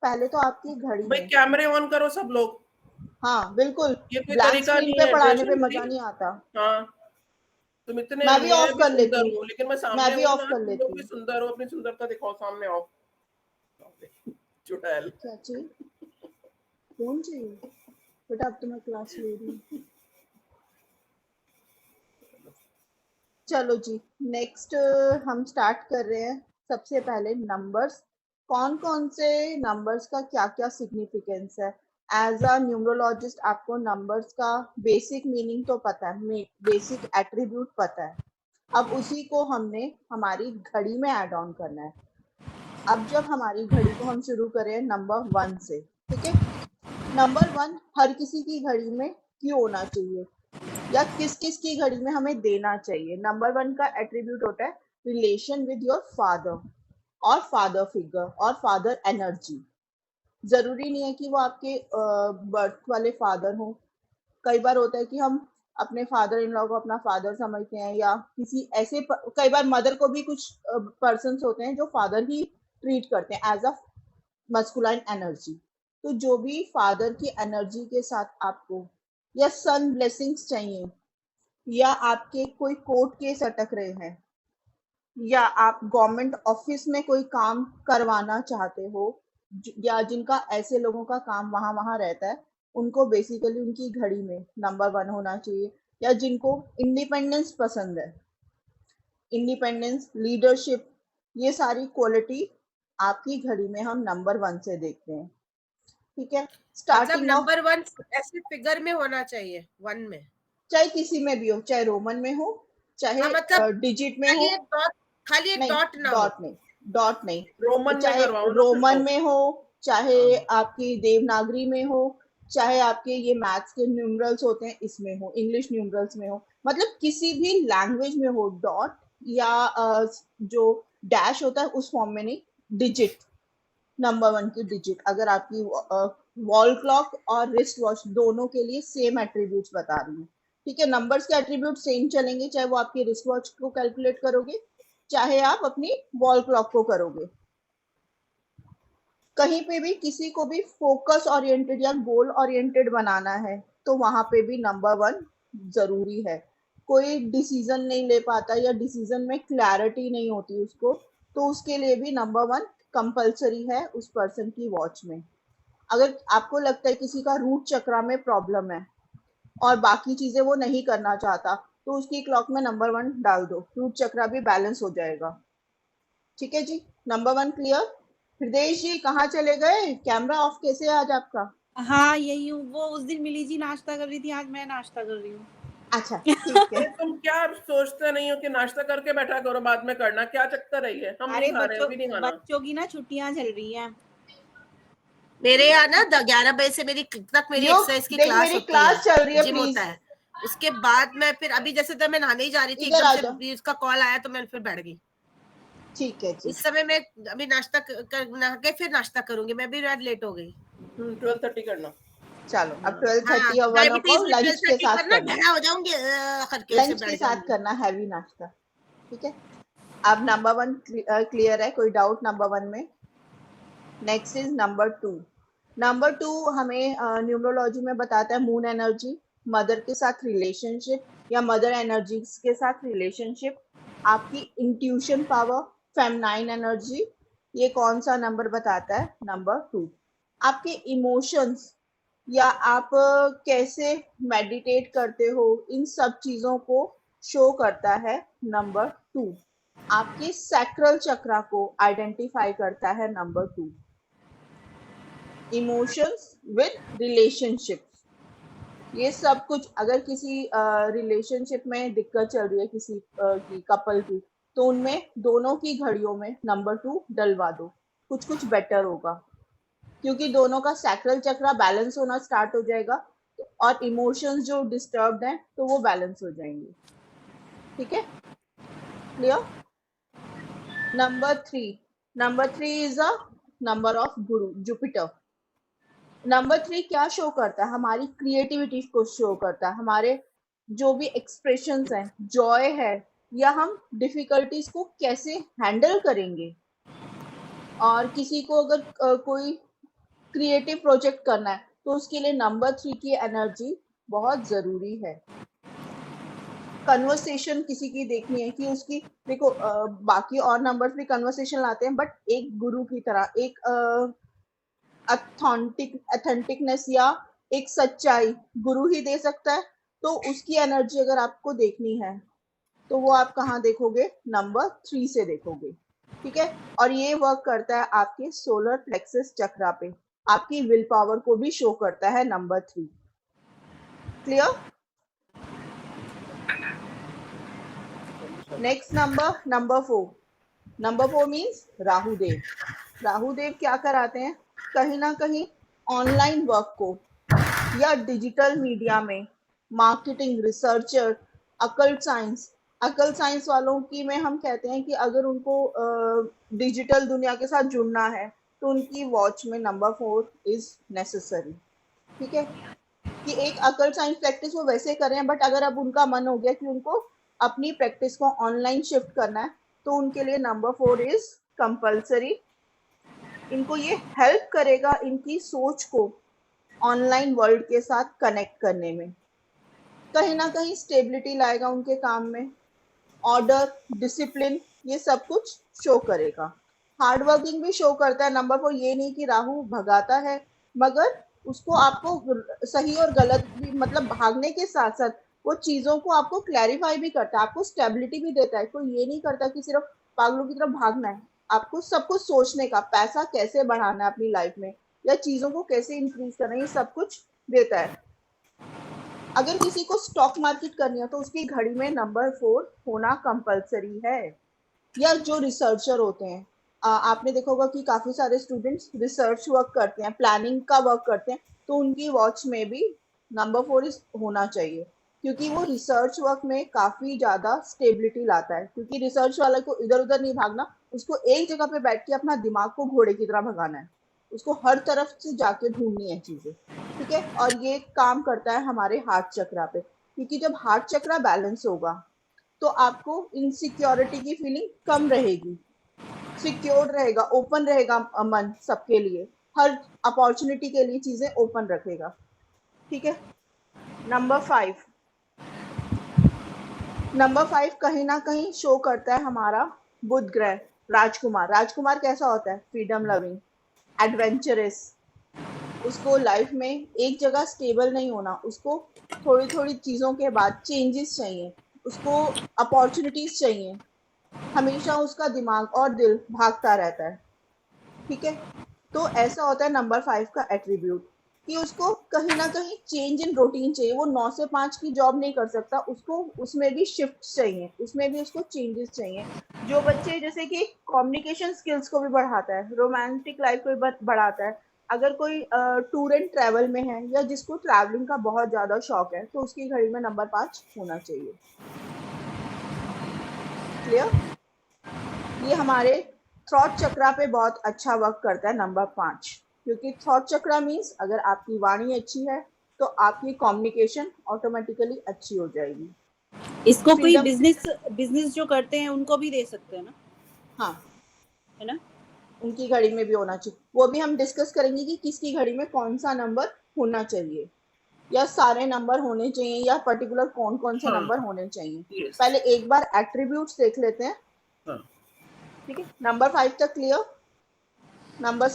पहले तो आपकी घड़ी भाई में कैमरे ऑन करो सब लोग। हाँ बिल्कुल, ये कोई ब्लैंक तरीका स्क्रीन नहीं पे है पढ़ाने पे जयश्री मजा भाई। नहीं आता। हाँ, तुम इतने, मैं भी ऑफ मैं भी कर लेती सुंदर हूँ, हूँ लेकिन मैं मैं सामने भी हूँ ऑफ ना, कर तुम लेती लोग भी हूँ। सुंदर हो, अपनी सुंदरता दिखाओ सामने। ऑफ चुड़ैल। क्या चाहिए, फोन चाहिए बेटा, अब तो मैं क्लास ले रही हूँ। चलो जी, नेक्स्ट हम स्टार्ट कर रहे हैं। सबसे पहले नंबर्स, कौन कौन से नंबर्स का क्या क्या सिग्निफिकेंस है। एज अ न्यूमरोलॉजिस्ट आपको नंबर्स का बेसिक मीनिंग तो पता है, बेसिक एट्रीब्यूट पता है। अब उसी को हमने हमारी घड़ी में ऐड ऑन करना है। अब जब हमारी घड़ी को हम शुरू करें नंबर 1 से, ठीक है। नंबर 1 हर किसी की घड़ी में क्यों होना चाहिए, या किस किस की घड़ी में हमें देना चाहिए। नंबर 1 का एट्रीब्यूट होता है रिलेशन विद योर फादर, और फादर फिगर और फादर एनर्जी। जरूरी नहीं है कि वो आपके बर्थ वाले फादर हो। कई बार होता है कि हम अपने फादर इन लॉ को अपना फादर समझते हैं, या किसी ऐसे कई बार मदर को भी कुछ पर्सन होते हैं जो फादर ही ट्रीट करते हैं एज अ मस्कुलाइन एनर्जी। तो जो भी फादर की एनर्जी के साथ आपको या सन ब्लेसिंग्स चाहिए, या आपके कोई कोर्ट केस अटक रहे हैं, या आप गवर्नमेंट ऑफिस में कोई काम करवाना चाहते हो, या जिनका ऐसे लोगों का काम वहां वहां रहता है, उनको बेसिकली उनकी घड़ी में नंबर 1 होना चाहिए। या जिनको इंडिपेंडेंस पसंद है, इंडिपेंडेंस, लीडरशिप, ये सारी क्वालिटी आपकी घड़ी में हम नंबर 1 से देखते हैं। ठीक है, मतलब स्टार्टिंग ऑफ नंबर 1 ऐसे फिगर में होना चाहिए, 1 में, चाहे किसी में भी हो, चाहे रोमन में हो, चाहे मतलब डिजिट में हो। खाली एक नहीं, डॉट ना हो। डॉट नहीं, डॉट नहीं, रोमन में चाहे करवाओ ना फिर रोमन तो। में हो, चाहे आपकी देवनागरी में हो, चाहे आपके ये मैथ्स के न्यूमरल्स होते हैं इसमें हो, इंग्लिश न्यूमरल्स में हो, मतलब किसी भी लैंग्वेज में हो। डॉट या जो डैश होता है उस फॉर्म में नहीं, डिजिट, नंबर 1 की डिजिट। अगर आपकी वॉल क्लॉक और रिस्ट वॉच दोनों के लिए सेम एट्रीब्यूट्स बता रही हूँ। ठीक है, नंबर्स के एट्रीब्यूट सेम चलेंगे, चाहे वो आपकी रिस्ट वॉच को कैलकुलेट करोगे, चाहे आप अपनी वॉल क्लॉक को करोगे। कहीं पे भी किसी को भी फोकस ओरिएंटेड या गोल ओरिएंटेड बनाना है, तो वहां पे भी नंबर 1 जरूरी है। कोई डिसीजन नहीं ले पाता या डिसीजन में क्लैरिटी नहीं होती उसको, तो उसके लिए भी नंबर 1 कंपलसरी है उस पर्सन की वॉच में। अगर आपको लगता है किसी का रूट चक्रा में प्रॉब्लम है और बाकी चीजें वो नहीं करना चाहता, तो उसकी क्लॉक में नंबर 1 डाल दो, रूट चक्रा भी बैलेंस हो जाएगा। ठीक है जी, नंबर 1 क्लियर। हृदय जी कहाँ चले गए, कैमरा ऑफ कैसे है आज आपका? हाँ यही हूँ, वो उस दिन मिली जी नाश्ता कर रही थी, आज मैं नाश्ता कर रही हूँ। अच्छा ठीक है। तुम क्या सोचते नहीं हो कि नाश्ता करके बैठा करो, बाद में करना, क्या चक्कर है ये? हम नहीं खा रहे, अभी नहीं खाना। बच्चों की ना छुट्टियां चल रही हैं। मेरे यहाँ ना 11 बजे से मेरी एक्सरसाइज की देख क्लास मेरी होती क्लास चल रही है, जिम प्लीज होता है। उसके बाद मैं फिर अभी जैसे तो मैं नहाने ही जा रही थी, इधर आ एकदम जाओ। से उसका कॉल आया तो मैं फिर बैठ गई। ठीक है जी, इस समय मैं अभी नाश्ता नहा के फिर नाश्ता करूंगी, मैं भी रात लेट हो गई। 12:30 करना। चलो अब हाँ 12:30 और 1 डायबिटीज में लंच के 12:30 साथ पर ना करना, ढेरा हो जाऊंगी, करके ऐसे लंच के बैठ साथ जाऊंगी। करना हैवी नाश्ता। ठीक है, अब नंबर 1 क्लियर है, कोई डाउट नंबर 1 में? Next is number 2। नंबर 2 हमें न्यूमरोलॉजी में बताता है मून एनर्जी, मदर के साथ रिलेशनशिप या मदर एनर्जी के साथ रिलेशनशिप, आपकी इंट्यूशन पावर, फेमिनाइन एनर्जी। ये कौन सा नंबर बताता है? नंबर 2। आपके इमोशंस, या आप कैसे मेडिटेट करते हो, इन सब चीजों को शो करता है नंबर 2। आपके सैक्रल चक्रा को आइडेंटिफाई करता है नंबर 2। इमोशंस विद रिलेशनशिप, ये सब कुछ। अगर किसी रिलेशनशिप में दिक्कत चल रही है किसी की, कपल की, तो उनमें दोनों की घड़ियों में नंबर 2 डलवा दो, कुछ कुछ बेटर होगा, क्योंकि दोनों का सैक्रल चक्रा बैलेंस होना स्टार्ट हो जाएगा, और इमोशंस जो डिस्टर्ब्ड हैं तो वो बैलेंस हो जाएंगे। ठीक है, clear. Number 3 is a number of Guru, Jupiter. Number 3 क्या शो करता है? हमारी क्रिएटिविटी को शो करता है, हमारे जो भी एक्सप्रेशंस हैं, जॉय है, या हम डिफिकल्टीज को कैसे हैंडल करेंगे। और किसी को अगर कोई क्रिएटिव प्रोजेक्ट करना है, तो उसके लिए नंबर 3 की एनर्जी बहुत जरूरी है। कन्वर्सेशन किसी की देखनी है कि उसकी, देखो बाकी और नंबर्स भी कन्वर्सेशन लाते हैं, बट एक गुरु की तरह, एक ऑथेंटिकनेस या एक सच्चाई गुरु ही दे सकता है। तो उसकी एनर्जी अगर आपको देखनी है तो वो आप कहाँ देखोगे? नंबर 3 से देखोगे, ठीक है। और ये वर्क करता है आपके सोलर प्लेक्सस चक्रा पे, आपकी विल पावर को भी शो करता है number 3। Clear? Next number 4। Number 4 means Rahudev. Rahudev क्या कराते हैं? कहीं ना कहीं ऑनलाइन वर्क को या डिजिटल मीडिया में मार्केटिंग, रिसर्चर, अकल साइंस वालों की में हम कहते हैं कि अगर उनको डिजिटल दुनिया के साथ जुड़ना है तो उनकी वॉच में नंबर 4 इज नेसेसरी, ठीक है। कि एक अकल साइंस प्रैक्टिस वो वैसे कर रहे हैं, बट अगर अब उनका मन हो गया कि उनको अपनी प्रैक्टिस को ऑनलाइन शिफ्ट करना है तो उनके लिए नंबर 4 इज कंपल्सरी। इनको ये हेल्प करेगा इनकी सोच को ऑनलाइन वर्ल्ड के साथ कनेक्ट करने में, कहीं ना कहीं स्टेबिलिटी लाएगा उनके काम में, ऑर्डर, डिसिप्लिन, ये सब कुछ शो करेगा। हार्ड वर्किंग भी शो करता है नंबर 4। ये नहीं कि राहु भगाता है, मगर उसको आपको सही और गलत भी, मतलब भागने के साथ साथ वो चीजों को आपको क्लैरिफाई भी करता है, आपको स्टेबिलिटी भी देता है। कोई ये नहीं करता कि सिर्फ पागलों की तरफ भागना है, आपको सब कुछ सोचने का, पैसा कैसे बढ़ाना है अपनी लाइफ में या चीजों को कैसे इंक्रीज करना है, ये सब कुछ देता है। अगर किसी को स्टॉक मार्केट करनी है तो उसकी घड़ी में नंबर 4 होना कंपलसरी है। या जो रिसर्चर होते हैं, आपने देखा होगा कि काफी सारे स्टूडेंट्स रिसर्च वर्क करते हैं, प्लानिंग का वर्क करते हैं, तो उनकी वॉच में भी नंबर 4 होना चाहिए, क्योंकि वो रिसर्च वर्क में काफी ज्यादा स्टेबिलिटी लाता है। क्योंकि रिसर्च वाले को इधर उधर नहीं भागना, उसको एक जगह पे बैठ के अपना दिमाग को घोड़े की तरह भगाना है, उसको हर तरफ से जाके ढूंढनी है चीजें, ठीक है। और ये काम करता है हमारे हार्ट चक्रा पे, क्योंकि जब हार्ट चक्रा बैलेंस होगा तो आपको इनसिक्योरिटी की फीलिंग कम रहेगी, सिक्योर रहेगा, ओपन रहेगा मन सबके लिए, हर अपॉर्चुनिटी के लिए चीजें ओपन रखेगा, ठीक है। नंबर 5, कहीं ना कहीं शो करता है हमारा बुध ग्रह, राजकुमार। राजकुमार कैसा होता है? Freedom loving, adventurous. उसको लाइफ में एक जगह स्टेबल नहीं होना, उसको थोड़ी थोड़ी चीजों के बाद चेंजेस चाहिए, उसको अपॉर्चुनिटीज चाहिए, हमेशा उसका दिमाग और दिल भागता रहता है, ठीक है। तो ऐसा होता है नंबर 5 का एट्रीब्यूट, कि उसको कहीं ना कहीं चेंज इन रूटीन चाहिए। वो 9 से 5 की जॉब नहीं कर सकता, उसको उसमें भी शिफ्ट चाहिए, उसमें भी उसको चेंजेस चाहिए। जो बच्चे जैसे कि कम्युनिकेशन स्किल्स को भी बढ़ाता है, रोमांटिक लाइफ को भी बढ़ाता है, अगर कोई टूर एंड ट्रैवल में है या जिसको ट्रैवलिंग का बहुत ज्यादा शौक है, तो उसकी घड़ी में नंबर 5 होना चाहिए। क्लियर? ये हमारे थ्रॉट चक्रा पे बहुत अच्छा वर्क करता है नंबर 5, क्योंकि थ्रॉट चक्रा मीन्स अगर आपकी वाणी अच्छी है तो आपकी कम्युनिकेशन ऑटोमेटिकली अच्छी हो जाएगी। इसको कोई Freedom- बिजनेस जो करते हैं उनको भी दे सकते हैं ना? हाँ, है ना? उनकी घड़ी में भी होना चाहिए। वो भी हम डिस्कस करेंगे कि किसकी घड़ी में कौन सा नंबर होना चाहिए, या सारे नंबर होने चाहिए, या पर्टिकुलर कौन कौन से हाँ, नंबर होने चाहिए। yes, पहले एक बार एट्रीब्यूट्स देख लेते हैं, हाँ, ठीक है। नंबर 5 तक clear. Number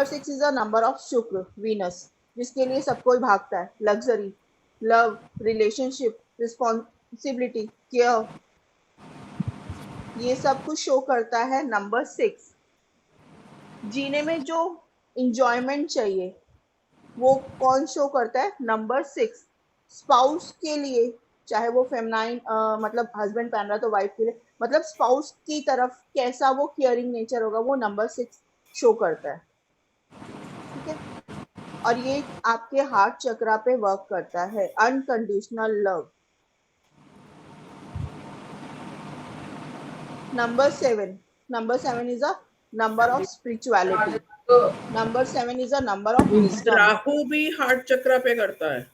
6 is a number of शुक्र, वीनस, जिसके लिए सब कोई भागता है, luxury, love, relationship, responsibility, care, ये सब कुछ शो करता है नंबर 6। जीने में जो इंजॉयमेंट चाहिए वो कौन शो करता है? नंबर 6। स्पाउस के लिए, चाहे वो फेमिनाइन मतलब हस्बैंड पहन रहा है तो वाइफ के लिए, मतलब स्पाउस की तरफ कैसा वो केयरिंग नेचर होगा, वो नंबर 6 शो करता है, ठीक है। और ये आपके हार्ट चक्रा पे वर्क करता है, unconditional love. Number 7 is a number of spirituality, number 7 is a number of wisdom. Rahu भी हार्ट चक्रा पे करता है।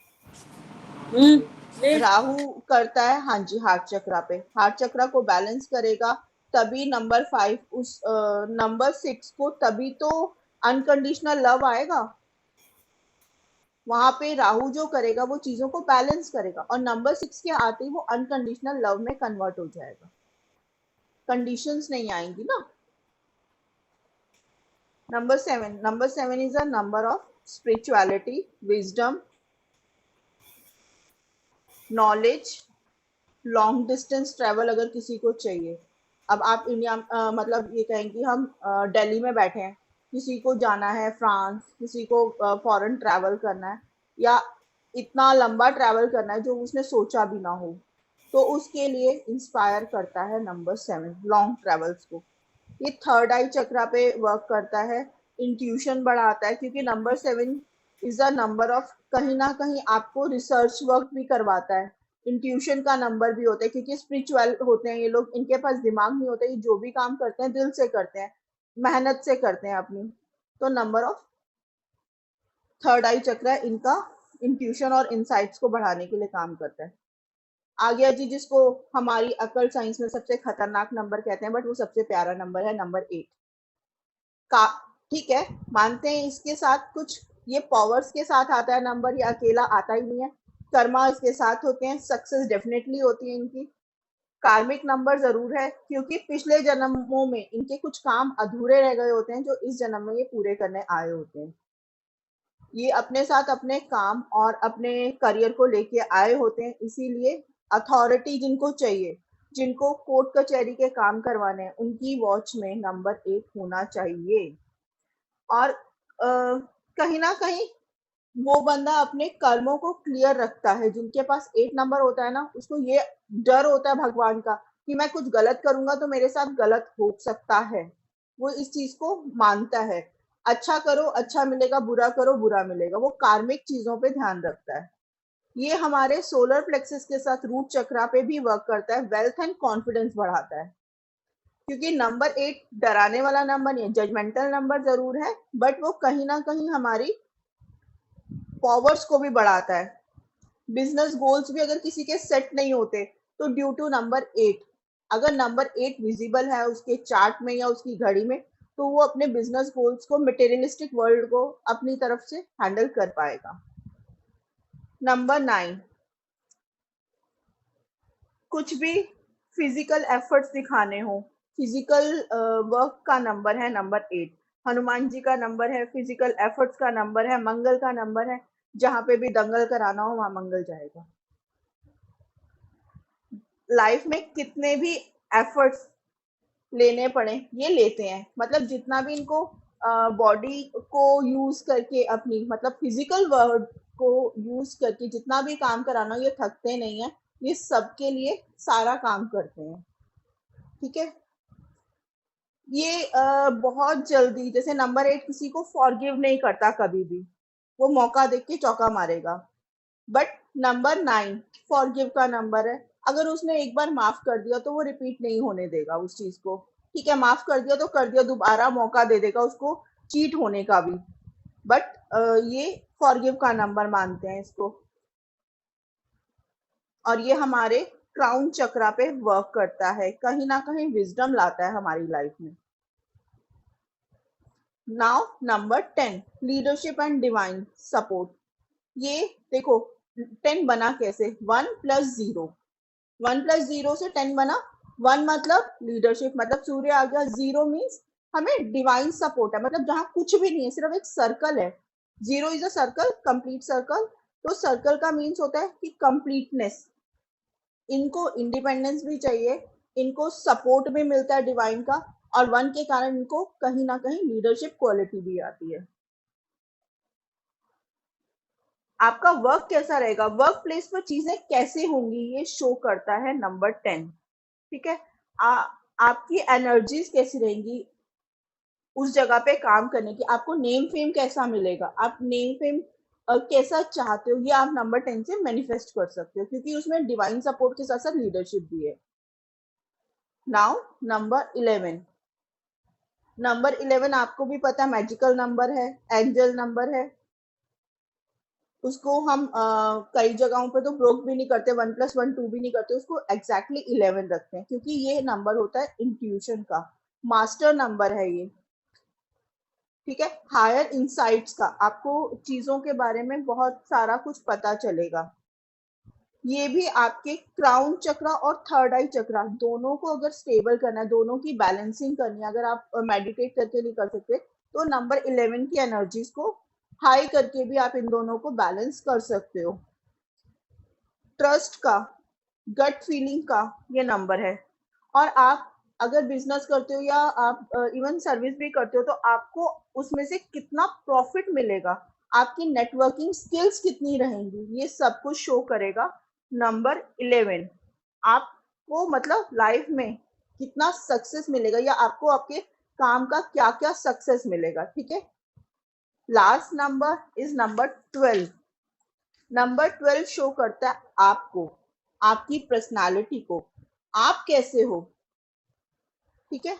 राहु करता है, हाँ जी, हार्ट चक्रा पे, हार्ट चक्रा को बैलेंस करेगा, तभी नंबर 5 उस नंबर 6 को तभी तो अनकंडीशनल लव आएगा, वहां पे राहु जो करेगा वो चीजों को बैलेंस करेगा, और नंबर 6 के आते ही वो अनकंडीशनल लव में कन्वर्ट हो जाएगा, कंडीशंस नहीं आएंगी ना। Number 7 is a number of spirituality, wisdom, knowledge, long distance travel अगर किसी को चाहिए। अब आप इंडिया मतलब ये कहें कि हम दिल्ली में बैठे हैं, किसी को जाना है फ्रांस, किसी को फॉरेन ट्रैवल करना है, या इतना लंबा ट्रैवल करना है जो उसने सोचा भी ना हो, तो उसके लिए इंस्पायर करता है नंबर 7 लॉन्ग ट्रैवल्स को। ये थर्ड आई चक्रा पे वर्क करता है, इंट्यूशन बढ़ाता है, क्योंकि number 7 is a number of, कहीं ना कहीं आपको रिसर्च वर्क भी करवाता है। इंट्यूशन का नंबर भी होता है, क्योंकि स्पिरिचुअल होते हैं ये लोग, इनके पास दिमाग नहीं होता, ये जो भी काम करते हैं दिल से करते हैं, मेहनत से करते हैं अपनी। तो नंबर ऑफ थर्ड आई चक्र इनका इंट्यूशन और इंसाइट्स को बढ़ाने के लिए काम करता है। आ गया जी जिसको हमारी अकल साइंस में सबसे खतरनाक नंबर कहते हैं, बट वो सबसे प्यारा नंबर है, नंबर 8 का। ठीक है, मानते हैं इसके साथ कुछ ये पावर्स के साथ आता है नंबर, ये अकेला आता ही नहीं है, कर्मा इसके साथ होते हैं, सक्सेस डेफिनेटली होती है इनकी, कार्मिक नंबर जरूर है, क्योंकि पिछले जन्मों में इनके कुछ काम अधूरे रह गए होते हैं जो इस जन्म में ये पूरे करने आए होते हैं। ये अपने साथ अपने काम और अपने करियर को लेके आए होते हैं, इसीलिए अथॉरिटी जिनको चाहिए, जिनको कोर्ट कचहरी के काम करवाने हैं, उनकी वॉच में नंबर 8 होना चाहिए। और कहीं ना कहीं वो बंदा अपने कर्मों को क्लियर रखता है, जिनके पास 8 नंबर होता है ना, उसको ये डर होता है भगवान का कि मैं कुछ गलत करूंगा तो मेरे साथ गलत हो सकता है, वो इस चीज को मानता है। अच्छा करो अच्छा मिलेगा, बुरा करो बुरा मिलेगा, वो कार्मिक चीजों पे ध्यान रखता है। ये हमारे सोलर प्लेक्सस के साथ रूट चक्रा पे भी वर्क करता है, वेल्थ एंड कॉन्फिडेंस बढ़ाता है, क्योंकि नंबर 8 डराने वाला नंबर नहीं है, जजमेंटल नंबर जरूर है, बट वो कहीं ना कहीं हमारी पावर्स को भी बढ़ाता है। बिजनेस गोल्स भी अगर किसी के सेट नहीं होते तो ड्यू टू नंबर 8, अगर नंबर 8 विजिबल है उसके चार्ट में या उसकी घड़ी में, तो वो अपने बिजनेस गोल्स को, मटेरियलिस्टिक वर्ल्ड को अपनी तरफ से हैंडल कर पाएगा। नंबर 9, कुछ भी फिजिकल एफर्ट्स दिखाने हो, फिजिकल वर्क का नंबर है नंबर 8, हनुमान जी का नंबर है, फिजिकल एफर्ट्स का नंबर है, मंगल का नंबर है, जहां पे भी दंगल कराना हो वहां मंगल जाएगा। लाइफ में कितने भी एफर्ट्स लेने पड़े ये लेते हैं, मतलब जितना भी इनको बॉडी को यूज करके, अपनी मतलब फिजिकल वर्ड को यूज करके जितना भी काम कराना, ये थकते नहीं है, ये सबके लिए सारा काम करते हैं। ठीक है, ये बहुत जल्दी, जैसे नंबर 8 किसी को फॉरगिव नहीं करता कभी भी, वो मौका देख के चौका मारेगा, बट नंबर 9 फॉरगिव का नंबर है, अगर उसने एक बार माफ कर दिया तो वो रिपीट नहीं होने देगा उस चीज को। ठीक है, माफ कर दिया तो कर दिया, दोबारा मौका दे देगा उसको चीट होने का भी, बट ये फॉरगिव का नंबर मानते हैं इसको, और ये हमारे क्राउन चक्रा पे वर्क करता है, कहीं ना कहीं विजडम लाता है हमारी लाइफ में। Now number 10, leadership and divine support. ये देखो 10 बना कैसे, 1 + 0, 1 + 0 से 10 बना। 1 मतलब लीडरशिप, मतलब सूर्य आ गया, 0 मीन्स हमें डिवाइन सपोर्ट है, मतलब जहां कुछ भी नहीं है, सिर्फ एक सर्कल है। 0 is a circle, complete circle, तो सर्कल का मीन्स होता है कि कंप्लीटनेस। इनको इंडिपेंडेंस भी चाहिए, इनको सपोर्ट भी मिलता है डिवाइन का, और 1 के कारण इनको कहीं ना कहीं लीडरशिप क्वालिटी भी आती है। आपका वर्क कैसा रहेगा, वर्क प्लेस पर चीजें कैसे होंगी, ये शो करता है नंबर 10। ठीक है, आपकी एनर्जीज कैसी रहेंगी उस जगह पे काम करने की, आपको नेम फेम कैसा मिलेगा, आप नेम फेम कैसा चाहते हो, ये आप नंबर 10 से मैनिफेस्ट कर सकते हो, क्योंकि उसमें डिवाइन सपोर्ट के साथ साथ लीडरशिप भी है। नाउ नंबर 11, नंबर 11 आपको भी पता है मैजिकल नंबर है, एंजल नंबर है, उसको हम कई जगहों पे तो ब्रोक भी नहीं करते, 1 + 1 2 भी नहीं करते, उसको एग्जैक्टली 11 रखते हैं, क्योंकि ये नंबर होता है इंट्यूशन का, मास्टर नंबर है ये। ठीक है। हायर इंसाइट्स का, आपको चीजों के बारे में बहुत सारा कुछ पता चलेगा। ये भी आपके क्राउन चक्रा और थर्ड आई चक्रा दोनों को अगर स्टेबल करना है, दोनों की बैलेंसिंग करनी है, अगर आप मेडिटेट करके नहीं कर सकते तो नंबर 11 की एनर्जीज को हाई करके भी आप इन दोनों को बैलेंस कर सकते हो। ट्रस्ट का, गट फीलिंग का ये नंबर है। और आप अगर बिजनेस करते हो या आप इवन सर्विस भी करते हो तो आपको उसमें से कितना प्रॉफिट मिलेगा, आपकी नेटवर्किंग स्किल्स कितनी रहेंगी, ये सब कुछ शो करेगा नंबर 11। आपको मतलब लाइफ में कितना सक्सेस मिलेगा या आपको आपके काम का क्या क्या सक्सेस मिलेगा। ठीक है। Last number is number 12। Number 12 show करता है आपको, आपकी पर्सनालिटी को, आप कैसे हो। ठीक है।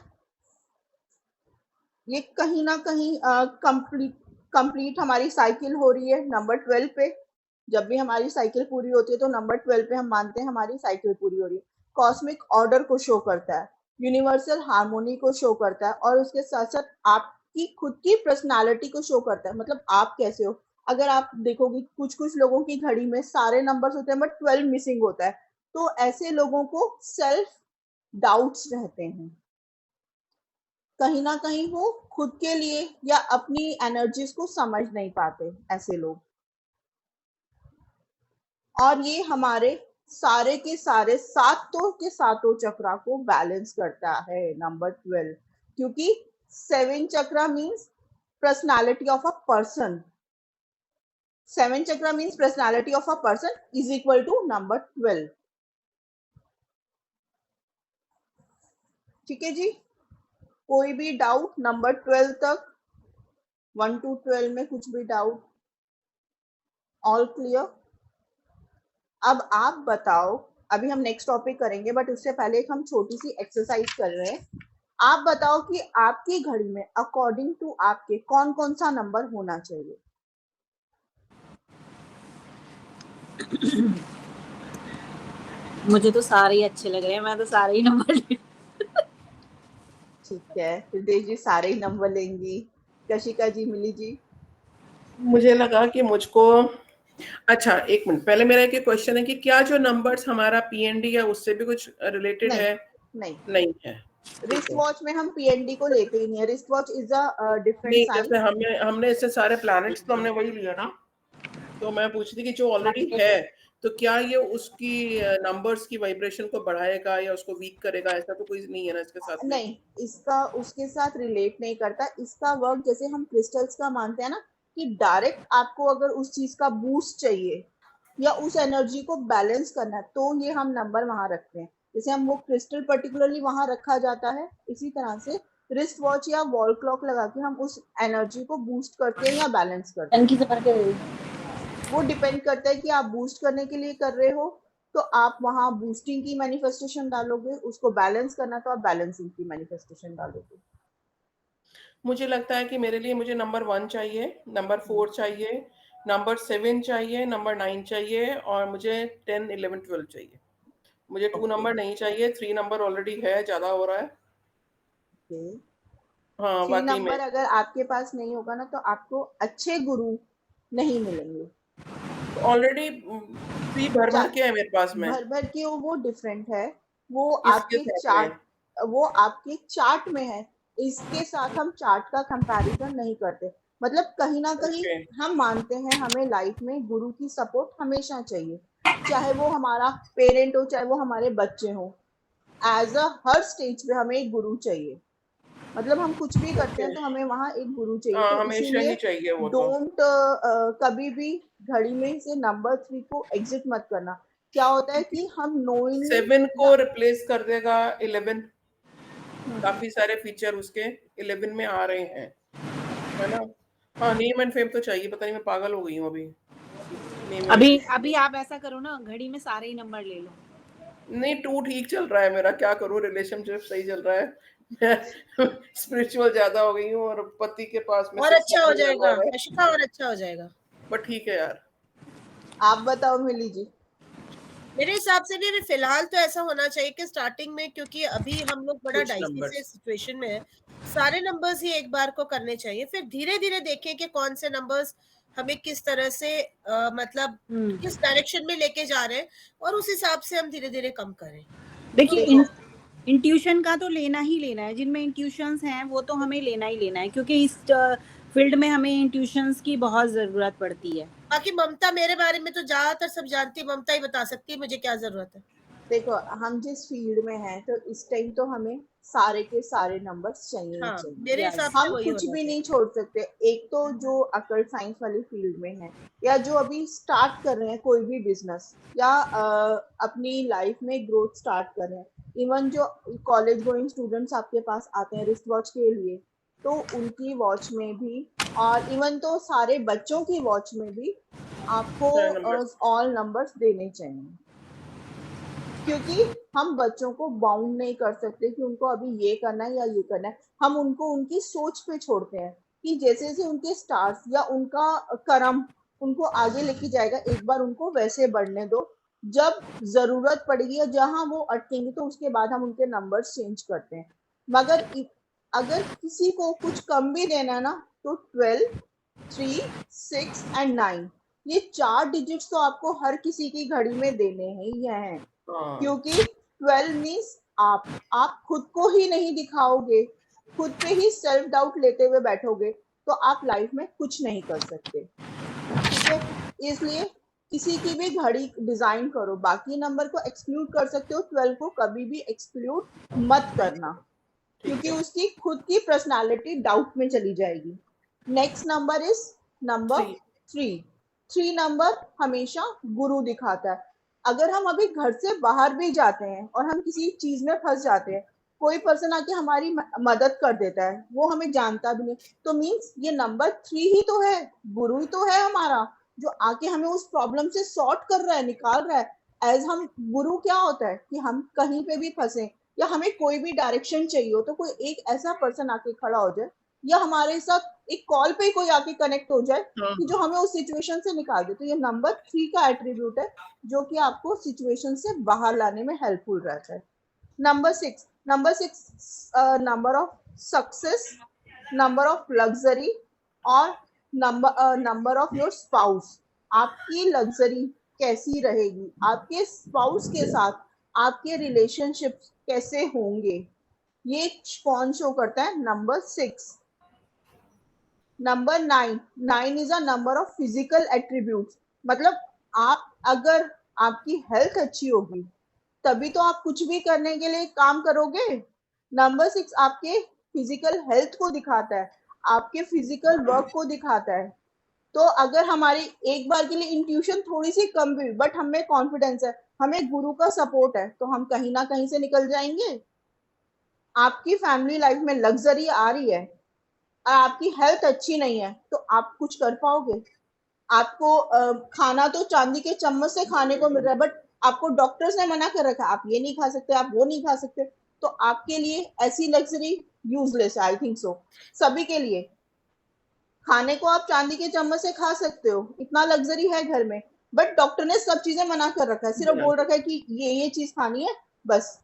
ये कहीं ना कहीं कंप्लीट हमारी साइकिल हो रही है नंबर 12 पे। जब भी हमारी साइकिल पूरी होती है तो नंबर 12 पे हम मानते हैं हमारी साइकिल पूरी हो रही है। कॉस्मिक ऑर्डर को शो करता है, यूनिवर्सल हार्मोनी को शो करता है और उसके साथ साथ आपकी खुद की पर्सनालिटी को शो करता है, मतलब आप कैसे हो। अगर आप देखोगे कुछ कुछ लोगों की घड़ी में सारे नंबर्स होते हैं बट 12 मिसिंग होता है, तो ऐसे लोगों को सेल्फ डाउट्स रहते हैं, कहीं ना कहीं वो खुद के लिए या अपनी एनर्जीज को समझ नहीं पाते ऐसे लोग। और ये हमारे सारे के सारे सातों के सातों चक्रा को बैलेंस करता है नंबर 12, क्योंकि 7 chakra means personality of a person. 7 chakra means personality of a person is equal to number 12। ठीक है जी। कोई भी डाउट नंबर 12 तक, 1 to 12 में कुछ भी डाउट? All clear? अब आप बताओ, अभी हम नेक्स्ट टॉपिक करेंगे बट उससे पहले एक हम छोटी सी एक्सरसाइज कर रहे हैं। आप बताओ कि आपकी घड़ी में अकॉर्डिंग टू आपके कौन कौन सा नंबर होना चाहिए। मुझे तो सारे ही अच्छे लग रहे हैं, मैं तो सारे ही नंबर ठीक है, हृदय जी सारे ही नंबर लेंगी, कशिका जी, मिली जी? मुझे लगा कि मुझको, अच्छा एक मिनट, पहले मेरा एक क्वेश्चन है कि क्या जो नंबर्स हमारा पीएनडी है उससे भी कुछ रिलेटेड नहीं, है? नहीं है। रिस्ट वॉच में हम पीएनडी को लेते ही नहीं है। Wrist watch is a different नहीं, साइन। जैसे हमने इससे सारे प्लैनेट्स तो हमने वही लिया ना, तो मैं पूछ रही थी कि जो ऑलरेडी है तो क्या ये उसकी नंबर्स की वाइब्रेशन को बढ़ाएगा या उसको वीक करेगा, ऐसा तो कोई नहीं है ना इसके साथ में? नहीं, इसका उसके साथ रिलेट नहीं करता। इसका वर्क जैसे हम क्रिस्टल्स का मानते हैं ना, कि डायरेक्ट आपको अगर उस चीज का बूस्ट चाहिए या उस एनर्जी को बैलेंस करना है तो ये हम नंबर वहां रखते हैं। जैसे हम वो क्रिस्टल पर्टिकुलरली वहां रखा जाता है, इसी तरह से रिस्ट वॉच या वॉल क्लॉक लगा के हम उस एनर्जी को बूस्ट करते हैं या बैलेंस करते हैं। वो डिपेंड करता है कि आप बूस्ट करने के लिए कर रहे हो तो आप वहां बूस्टिंग की मैनिफेस्टेशन डालोगे, उसको बैलेंस करना तो आप बैलेंसिंग की मैनिफेस्टेशन डालोगे। मुझे लगता है कि मेरे लिए मुझे नंबर 1 चाहिए, नंबर 4 चाहिए, नंबर 7 चाहिए, नंबर 9 चाहिए और मुझे 10, 11, 12 चाहिए। मुझे 2 नंबर नहीं चाहिए, 3 नंबर ऑलरेडी है, ज्यादा हो रहा है। हाँ 3 वाकई में नंबर अगर आपके पास नहीं होगा ना तो आपको अच्छे गुरु नहीं मिलेंगे। ऑलरेडी 3 भर भर के है मेरे पास में। भर भर के वो डिफरेंट है, वो किसके आपके साथ में? चार्ट, वो आपके चार्ट में है। इसके साथ हम चार्ट का कंपैरिजन नहीं करते। मतलब कहीं ना कहीं ओके। हम मानते हैं हमें लाइफ में गुरु की सपोर्ट हमेशा चाहिए, चाहे वो हमारा पेरेंट हो चाहे वो हमारे बच्चे हो। एज अ हर स्टेज पे हमें एक गुरु चाहिए। मतलब हम कुछ भी करते हैं तो हमें वहां एक गुरु चाहिए। हाँ तो हमेशा इसीलिए ही चाहिए वो तो। डोंट कभी भी घड़ी में से नंबर 3 को एग्जिट मत करना। क्या होता है कि हम नोइंगली 7 को रिप्लेस कर देगा 11, काफी सारे फीचर उसके 11 में आ रहे हैं, है ना? हाँ नेम एंड फेम तो चाहिए, पता नहीं मैं पागल हो गई हूँ अभी। अभी आप ऐसा करो ना, घड़ी में सारे ही नंबर ले लो। नहीं 2 ठीक चल रहा है मेरा, क्या करूँ, रिलेशनशिप सही चल रहा है। स्पिरिचुअल ज्यादा हो गई हूँ और पति के पास में और 6 अच्छा हो नंबर जाएगा ज्यादा है। कशिका, और अच्छा हो जाएगा। बट ठीक है यार। आप बताओ मिली जी। मेरे हिसाब से भी फिलहाल तो ऐसा होना चाहिए कि स्टार्टिंग में, क्योंकि अभी हम लोग बड़ा कुछ डाइसी से नंबर्स सिचुएशन में है, सारे नंबर्स ही एक बार को करने चाहिए, फिर धीरे धीरे देखें कि कौन से नंबर्स हमें किस तरह से मतलब किस डायरेक्शन में लेके जा रहे हैं, और उस हिसाब से हम धीरे धीरे कम करें। देखिए इंट्यूशन का तो लेना ही लेना है, जिनमें इंट्यूशंस हैं वो तो हमें लेना ही लेना है, क्योंकि इस फील्ड में हमें इंट्यूशंस की बहुत जरूरत पड़ती है। बाकी ममता मेरे बारे में तो ज्यादातर सब जानती है, ममता ही बता सकती है मुझे क्या जरूरत है। देखो हम जिस फील्ड में हैं तो इस टाइम तो हमें सारे के सारे नंबर्स चाहिए हाँ, चाहिए। मेरे हिसाब से हम वही कुछ होना भी चाहिए। नहीं छोड़ सकते। एक तो जो अकल्ट साइंस वाली फील्ड में है या जो अभी स्टार्ट कर रहे हैं कोई भी बिजनेस या अपनी लाइफ में ग्रोथ स्टार्ट कर रहे हैं, इवन जो कॉलेज गोइंग स्टूडेंट्स आपके पास आते हैं रिस्ट वॉच के लिए, तो उनकी वॉच में भी, और इवन तो सारे बच्चों की वॉच में भी आपको ऑल नंबर्स देने चाहिए, क्योंकि हम बच्चों को बाउंड नहीं कर सकते कि उनको अभी ये करना है या ये करना है। हम उनको उनकी सोच पे छोड़ते हैं कि जैसे जैसे उनके स्टार्स या उनका कर्म उनको आगे लेके जाएगा, एक बार उनको वैसे बढ़ने दो। जब जरूरत पड़ेगी या जहां वो अटकेंगे तो उसके बाद हम उनके नंबर्स चेंज करते हैं। मगर अगर किसी को कुछ कम भी देना है ना, तो 12, 3, 6 एंड 9 ये 4 डिजिट्स तो आपको हर किसी की घड़ी में देने ही हैं, क्योंकि 12 मीन्स आप खुद को ही नहीं दिखाओगे, खुद पे ही सेल्फ डाउट लेते हुए बैठोगे तो आप लाइफ में कुछ नहीं कर सकते। ठीक है, इसलिए किसी की भी घड़ी डिजाइन करो, बाकी नंबर को एक्सक्लूड कर सकते हो, 12 को कभी भी एक्सक्लूड मत करना, क्योंकि उसकी खुद की पर्सनालिटी डाउट में चली जाएगी। Next number is number 3। 3 number हमेशा गुरु दिखाता है। अगर हम अभी घर से बाहर भी जाते हैं और हम किसी चीज में फंस जाते हैं, कोई पर्सन आके हमारी मदद कर देता है, वो हमें जानता भी नहीं, तो मीन्स ये नंबर 3 ही तो है, गुरु ही तो है हमारा, जो आके हमें उस प्रॉब्लम से सॉर्ट कर रहा है, निकाल रहा है। एज हम गुरु क्या होता है कि हम कहीं पे भी फंसे या हमें कोई भी डायरेक्शन चाहिए हो तो कोई एक ऐसा पर्सन आके खड़ा हो जाए, या हमारे साथ एक कॉल पे कोई आके कनेक्ट हो जाए कि जो हमें उस सिचुएशन से निकाल दे। तो ये नंबर 3 का एट्रीब्यूट है जो कि आपको सिचुएशन से बाहर लाने में हेल्पफुल रहता है। Number 6 number of success, number of luxury और नंबर ऑफ योर स्पाउस। आपकी लग्जरी कैसी रहेगी, आपके स्पाउस के साथ आपके रिलेशनशिप कैसे होंगे, ये कौन शो करता है? Number 6। Number 9 is a number of physical attributes, मतलब आप अगर आपकी हेल्थ अच्छी होगी तभी तो आप कुछ भी करने के लिए काम करोगे। नंबर 6 आपके फिजिकल हेल्थ को दिखाता है, आपके फिजिकल वर्क को दिखाता है। तो अगर हमारी एक बार के लिए इंट्यूशन थोड़ी सी कम भी, बट हमें कॉन्फिडेंस है, हमें गुरु का सपोर्ट है, तो हम कहीं ना कहीं से निकल जाएंगे। आपकी फैमिली लाइफ में लग्जरी आ रही है, आपकी हेल्थ अच्छी नहीं है, तो आप कुछ कर पाओगे? आपको खाना तो चांदी के चम्मच से खाने को मिल रहा है, बट आपको डॉक्टर्स ने मना कर रखा है आप ये नहीं खा सकते, आप वो नहीं खा सकते, तो आपके लिए ऐसी लग्जरी यूजलेस है। आई थिंक सो सभी के लिए खाने को आप चांदी के चम्मच से खा सकते हो, इतना लग्जरी है घर में, बट डॉक्टर ने सब चीजें मना कर रखा है, सिर्फ बोल रखा है कि ये चीज खानी है बस,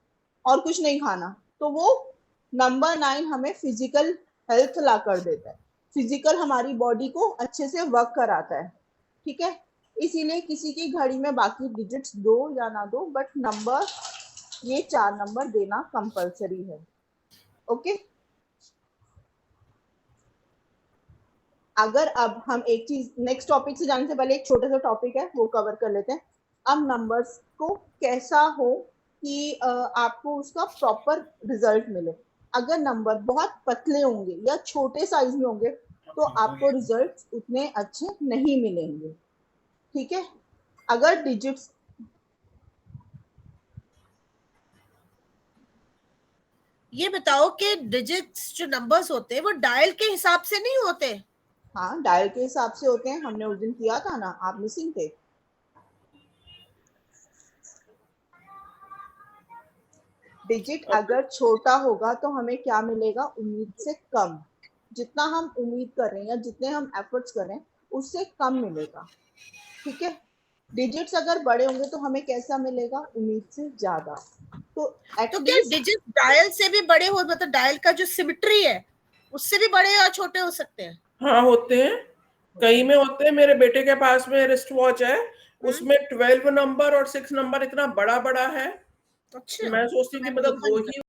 और कुछ नहीं खाना। तो वो नंबर 9 हमें फिजिकल हेल्थ ला कर देता है, फिजिकल हमारी बॉडी को अच्छे से वर्क कराता है। ठीक है, इसीलिए किसी की घड़ी में बाकी डिजिट्स दो या ना दो, बट नंबर ये 4 नंबर देना कंपलसरी है। ओके, अगर अब हम एक चीज नेक्स्ट टॉपिक से जाने से पहले एक छोटा सा टॉपिक है वो कवर कर लेते हैं। अब नंबर्स को कैसा हो कि आपको उसका प्रॉपर रिजल्ट मिले। अगर नंबर बहुत पतले होंगे या छोटे साइज में होंगे तो आपको रिजल्ट उतने अच्छे नहीं मिलेंगे। ठीक है, अगर डिजिट्स ये बताओ कि डिजिट्स जो नंबर्स होते हैं वो डायल के हिसाब से नहीं होते? हाँ, डायल के हिसाब से होते हैं, हमने उस दिन किया था ना, आप मिसिंग थे। डिजिट अगर छोटा होगा तो हमें क्या मिलेगा? उम्मीद से कम। जितना हम उम्मीद कर रहे हैं या जितने हम एफर्ट्स कर रहे हैं उससे कम मिलेगा। ठीक है, डिजिट्स अगर बड़े होंगे तो हमें कैसा मिलेगा? उम्मीद से ज्यादा। तो क्या डिजिट डायल से भी बड़े हो, मतलब डायल का जो सिमेट्री है उससे भी बड़े और छोटे हो सकते हैं। हाँ होते हैं, कई में होते हैं। मेरे बेटे के पास में रिस्ट वॉच है, उसमें 12 नंबर और 6 नंबर इतना बड़ा बड़ा है। अच्छा, मैं सोचती हूँ कि मैंने मतलब देखा दो नहीं ही